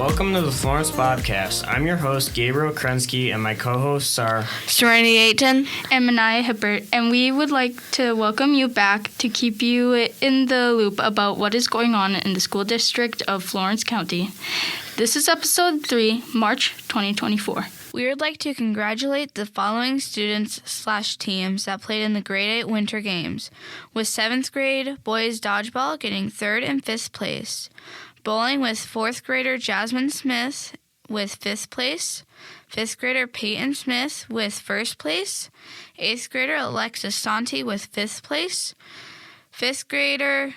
Welcome to the Florence BobCAST. I'm your host, Gabriel Krenzke, and my co-hosts are Serenity, Aten, and Maniya, Hippert, and we would like to welcome you back to keep you in the loop about what is going on in the school district of Florence County. This is episode 3, March 2024. We would like to congratulate the following students/teams that played in the grade 8 winter games, with 7th grade boys dodgeball getting 3rd and 5th place, bowling with 4th grader Jasmine Smith with 5th place, 5th grader Pam Smith with 1st place, 8th grader Alexis Santi with 5th place, 5th grader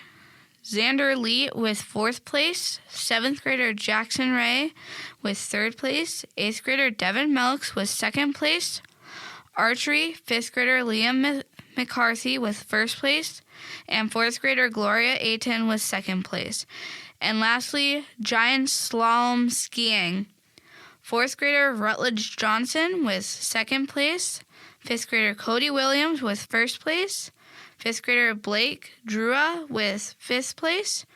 Xander Lee with 4th place, 7th grader Jackson Ray with 3rd place, 8th grader Devin Melks with 2nd place, archery, 5th grader Liam McCarthy with 1st place, and 4th grader Gloria Aten with 2nd place. And lastly, giant slalom skiing, 4th grader Rutledge Johnson with 2nd place, 5th grader Cody Williams with 1st place, 5th grader Blake Drua with 5th place,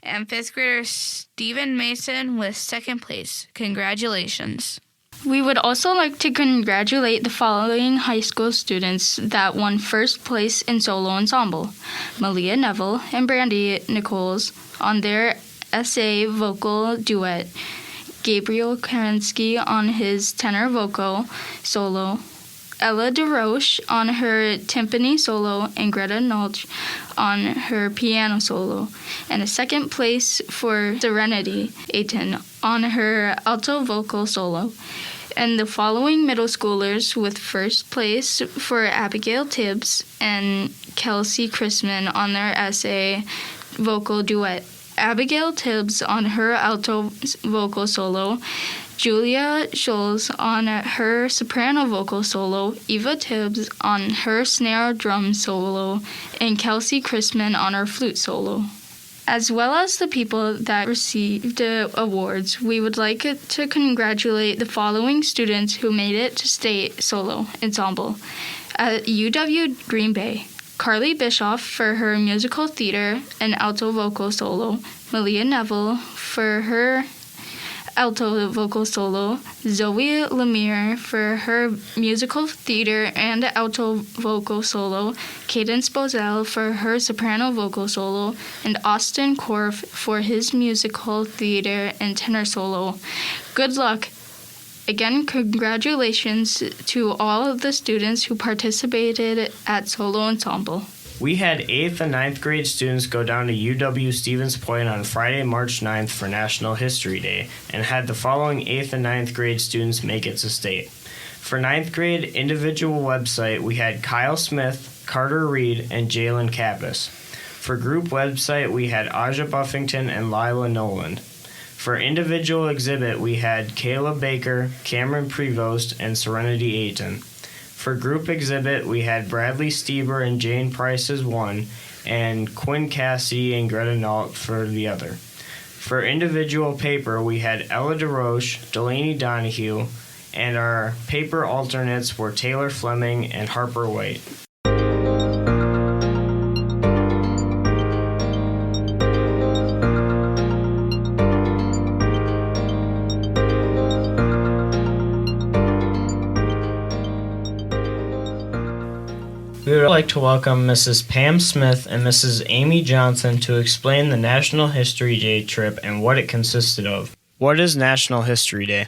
and 5th grader Stephen Mason with 2nd place. Congratulations. We would also like to congratulate the following high school students that won 1st place in solo ensemble: Malia Neville and Brandy Nichols on their essay vocal duet, Gabriel Krenzke on his tenor vocal solo, Ella DeRoche on her timpani solo, and Greta Nolch on her piano solo, and a 2nd place for Serenity, Aten, on her alto vocal solo. And the following middle schoolers with 1st place for Abigail Tibbs and Kelsey Chrisman on their essay vocal duet, Abigail Tibbs on her alto vocal solo, Julia Scholes on her soprano vocal solo, Eva Tibbs on her snare drum solo, and Kelsey Chrisman on her flute solo. As well as the people that received awards, we would like to congratulate the following students who made it to state solo ensemble. At UW Green Bay, Carly Bischoff for her musical theater and alto vocal solo, Malia Neville for her alto vocal solo, Zoe Lemire for her musical theater and alto vocal solo, Cadence Bozell for her soprano vocal solo, and Austin Korf for his musical theater and tenor solo. Good luck! Again, congratulations to all of the students who participated at solo ensemble. We had 8th and 9th grade students go down to UW Stevens Point on Friday, March 9th for National History Day, and had the following 8th and 9th grade students make it to state. For 9th grade individual website, we had Kyle Smith, Carter Reed, and Jalen Kappas. For group website, we had Aja Buffington and Lila Noland. For individual exhibit, we had Kayla Baker, Cameron Prevost, and Serenity Aten. For group exhibit, we had Bradley Stieber and Jane Price as one, and Quinn Cassidy and Greta Nault for the other. For individual paper, we had Ella DeRoche, Delaney Donahue, and our paper alternates were Taylor Fleming and Harper White. We would like to welcome Mrs. Pam Smith and Mrs. Amy Johnson to explain the National History Day trip and what it consisted of. What is National History Day?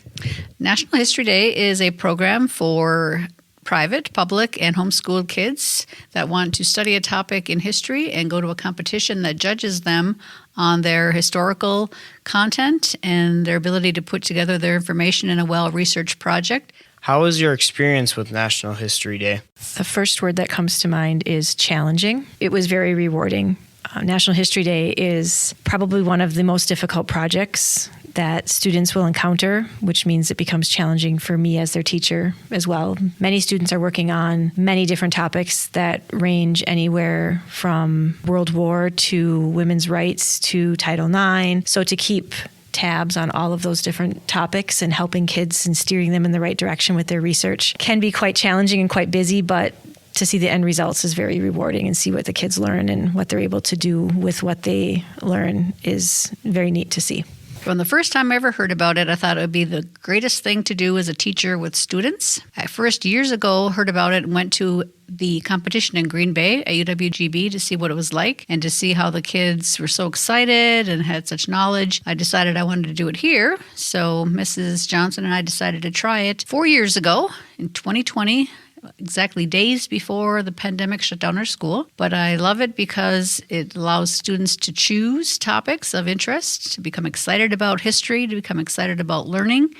National History Day is a program for private, public, and homeschooled kids that want to study a topic in history and go to a competition that judges them on their historical content and their ability to put together their information in a well-researched project. How was your experience with National History Day? The first word that comes to mind is challenging. It was very rewarding. National History Day is probably one of the most difficult projects that students will encounter, which means it becomes challenging for me as their teacher as well. Many students are working on many different topics that range anywhere from World War to women's rights to Title IX. So to keep tabs on all of those different topics and helping kids and steering them in the right direction with their research can be quite challenging and quite busy, but to see the end results is very rewarding, and see what the kids learn and what they're able to do with what they learn is very neat to see. From the first time I ever heard about it, I thought it would be the greatest thing to do as a teacher with students. I first, years ago, heard about it and went to the competition in Green Bay at UWGB to see what it was like and to see how the kids were so excited and had such knowledge. I decided I wanted to do it here. So Mrs. Johnson and I decided to try it 4 years ago in 2020. Exactly days before the pandemic shut down our school. But I love it because it allows students to choose topics of interest, to become excited about history, to become excited about learning,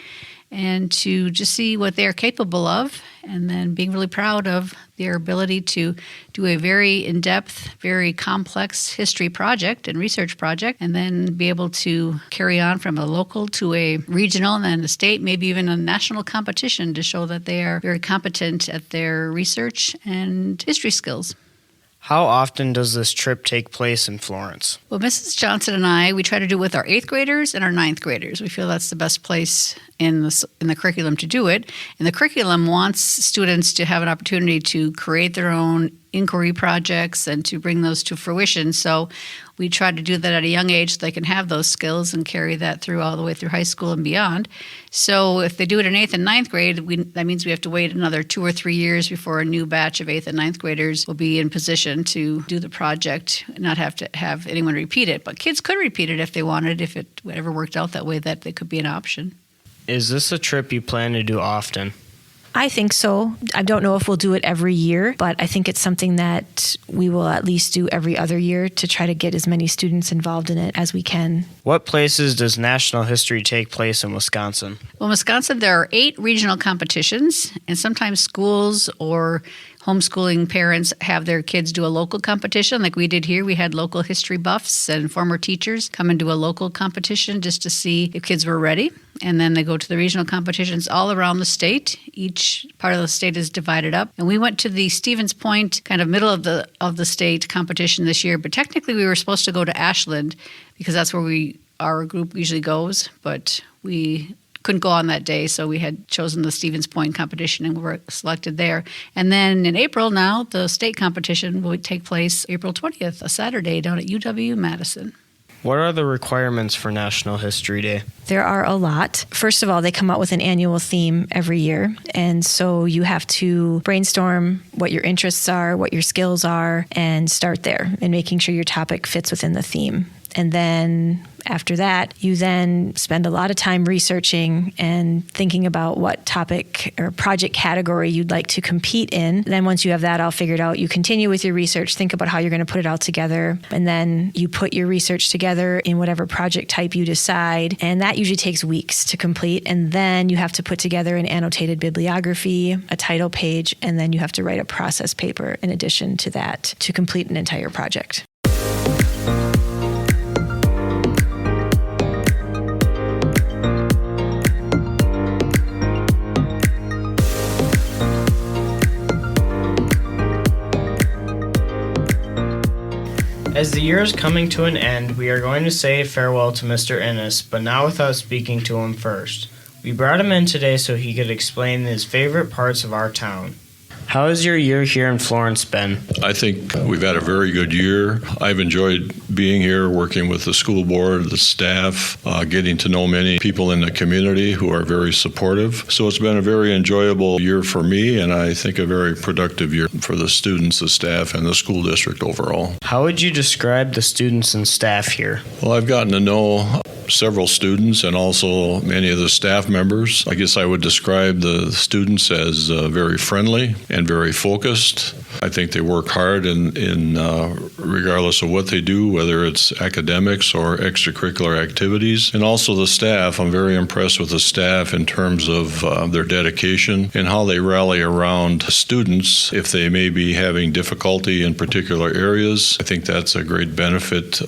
and to just see what they're capable of, and then being really proud of their ability to do a very in-depth, very complex history project and research project, and then be able to carry on from a local to a regional and then a state, maybe even a national competition to show that they are very competent at their research and history skills. How often does this trip take place in Florence? Well, Mrs. Johnson and I, we try to do it with our 8th graders and our 9th graders. We feel that's the best place in the curriculum to do it. And the curriculum wants students to have an opportunity to create their own inquiry projects and to bring those to fruition. So we try to do that at a young age so they can have those skills and carry that through all the way through high school and beyond. So if they do it in 8th and 9th grade, that means we have to wait another 2 or 3 years before a new batch of 8th and 9th graders will be in position to do the project and not have to have anyone repeat it. But kids could repeat it if they wanted, if it ever worked out that way, that it could be an option. Is this a trip you plan to do often? I think so. I don't know if we'll do it every year, but I think it's something that we will at least do every other year to try to get as many students involved in it as we can. What places does national history take place in Wisconsin? Well, in Wisconsin, there are 8 regional competitions, and sometimes schools or homeschooling parents have their kids do a local competition like we did here. We had local history buffs and former teachers come and do a local competition just to see if kids were ready. And then they go to the regional competitions all around the state. Each part of the state is divided up. And we went to the Stevens Point, kind of middle of the state competition this year. But technically we were supposed to go to Ashland because that's where our group usually goes. But we couldn't go on that day, so we had chosen the Stevens Point competition and we were selected there. And then in April now, the state competition will take place April 20th, a Saturday, down at UW-Madison. What are the requirements for National History Day? There are a lot. First of all, they come out with an annual theme every year. And so you have to brainstorm what your interests are, what your skills are, and start there and making sure your topic fits within the theme. And then after that, you then spend a lot of time researching and thinking about what topic or project category you'd like to compete in. Then once you have that all figured out, you continue with your research, think about how you're going to put it all together, and then you put your research together in whatever project type you decide. And that usually takes weeks to complete. And then you have to put together an annotated bibliography, a title page, and then you have to write a process paper in addition to that to complete an entire project. As the year is coming to an end, we are going to say farewell to Mr. Innis, but not without speaking to him first. We brought him in today so he could explain his favorite parts of our town. How has your year here in Florence been? I think we've had a very good year. I've enjoyed being here, working with the school board, the staff, getting to know many people in the community who are very supportive. So it's been a very enjoyable year for me, and I think a very productive year for the students, the staff, and the school district overall. How would you describe the students and staff here? Well, I've gotten to know several students and also many of the staff members. I guess I would describe the students as very friendly and very focused. I think they work hard in regardless of what they do, whether it's academics or extracurricular activities. And also the staff. I'm very impressed with the staff in terms of their dedication and how they rally around students if they may be having difficulty in particular areas. I think that's a great benefit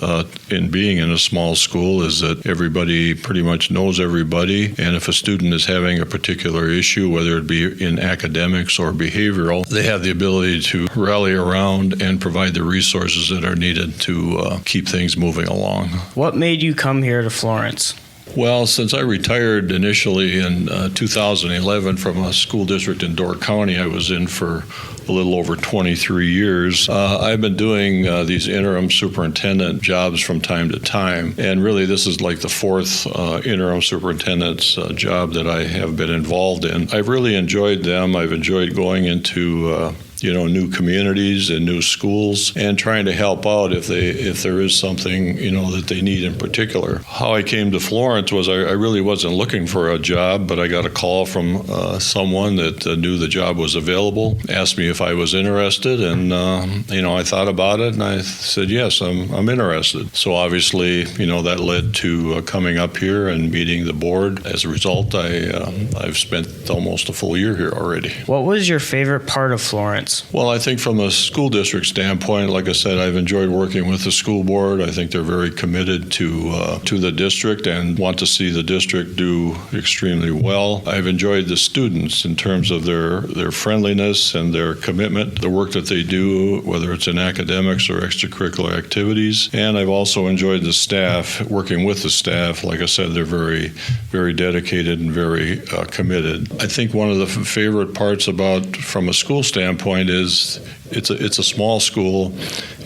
in being in a small school, is that everybody pretty much knows everybody. And if a student is having a particular issue, whether it be in academics or behavioral, they have the ability to rally around and provide the resources that are needed to keep things moving along. What made you come here to Florence? Well, since I retired initially in 2011 from a school district in Door County, I was in for a little over 23 years. I've been doing these interim superintendent jobs from time to time, and really this is like the fourth interim superintendent's job that I have been involved in. I've really enjoyed them. I've enjoyed going into new communities and new schools and trying to help out if there is something, that they need in particular. How I came to Florence was I really wasn't looking for a job, but I got a call from someone that knew the job was available, asked me if I was interested, and, I thought about it and I said, yes, I'm interested. So obviously, that led to coming up here and meeting the board. As a result, I've spent almost a full year here already. What was your favorite part of Florence? Well, I think from a school district standpoint, like I said, I've enjoyed working with the school board. I think they're very committed to the district and want to see the district do extremely well. I've enjoyed the students in terms of their friendliness and their commitment, the work that they do, whether it's in academics or extracurricular activities. And I've also enjoyed the staff, working with the staff. Like I said, they're very, very dedicated and very committed. I think one of the favorite parts from a school standpoint is it's a small school,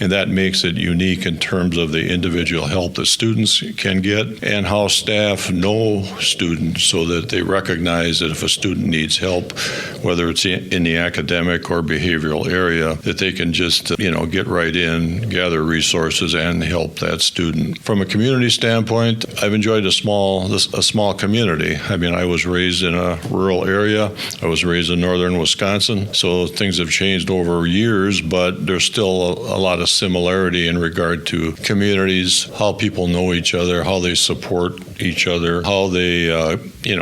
and that makes it unique in terms of the individual help that students can get and how staff know students so that they recognize that if a student needs help, whether it's in the academic or behavioral area, that they can just get right in, gather resources, and help that student. From a community standpoint, I've enjoyed a small community. I mean, I was raised in a rural area. I was raised in northern Wisconsin, so things have changed over years, but there's still a lot of similarity in regard to communities, how people know each other, how they support each other, how they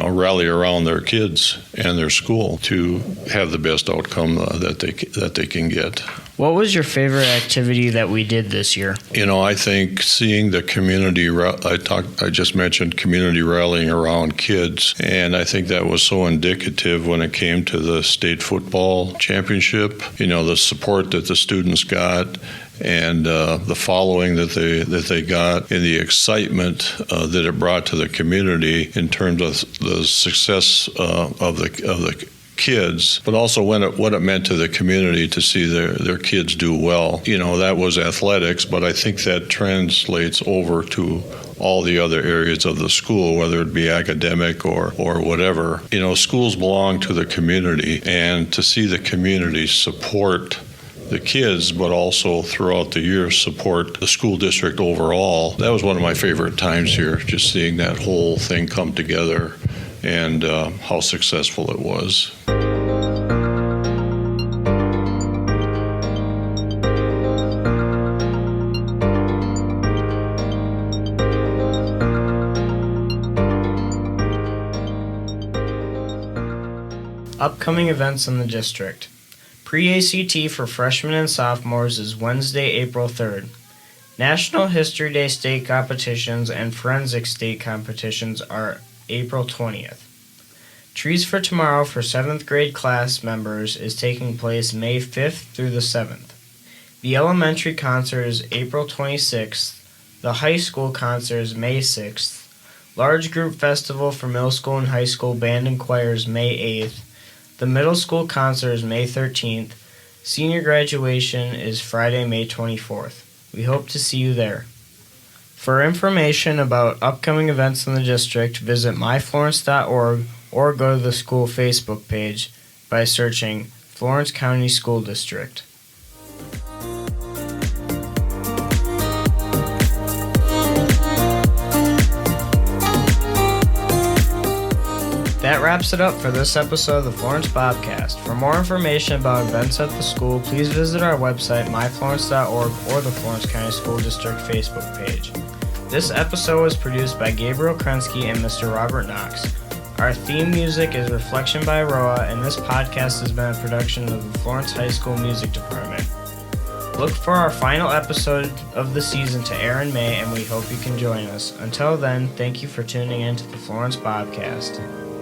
rally around their kids and their school to have the best outcome that they can get. What was your favorite activity that we did this year? I think seeing the community, I just mentioned community rallying around kids, and I think that was so indicative when it came to the state football championship, the support that the students got and the following that they got and the excitement that it brought to the community in terms of the success of the kids, but also what it meant to the community to see their kids do well. That was athletics, but I think that translates over to all the other areas of the school, whether it be academic or whatever. Schools belong to the community, and to see the community support the kids, but also throughout the year support the school district overall. That was one of my favorite times here, just seeing that whole thing come together and how successful it was. Upcoming events in the district. Pre-ACT for freshmen and sophomores is Wednesday, April 3rd. National History Day state competitions and forensic state competitions are April 20th. Trees for Tomorrow for 7th grade class members is taking place May 5th through the 7th. The elementary concert is April 26th. The high school concert is May 6th. Large group festival for middle school and high school band and choir is May 8th. The middle school concert is May 13th. Senior graduation is Friday, May 24th. We hope to see you there. For information about upcoming events in the district, visit myflorence.org or go to the school Facebook page by searching Florence County School District. That wraps it up for this episode of the Florence BobCAST. For more information about events at the school, please visit our website, myflorence.org, or the Florence County School District Facebook page. This episode was produced by Gabriel, Krenzke, and Mr. Robert Knox. Our theme music is Reflection by Roa, and this podcast has been a production of the Florence High School Music Department. Look for our final episode of the season to air in May, and we hope you can join us. Until then, thank you for tuning in to the Florence BobCAST.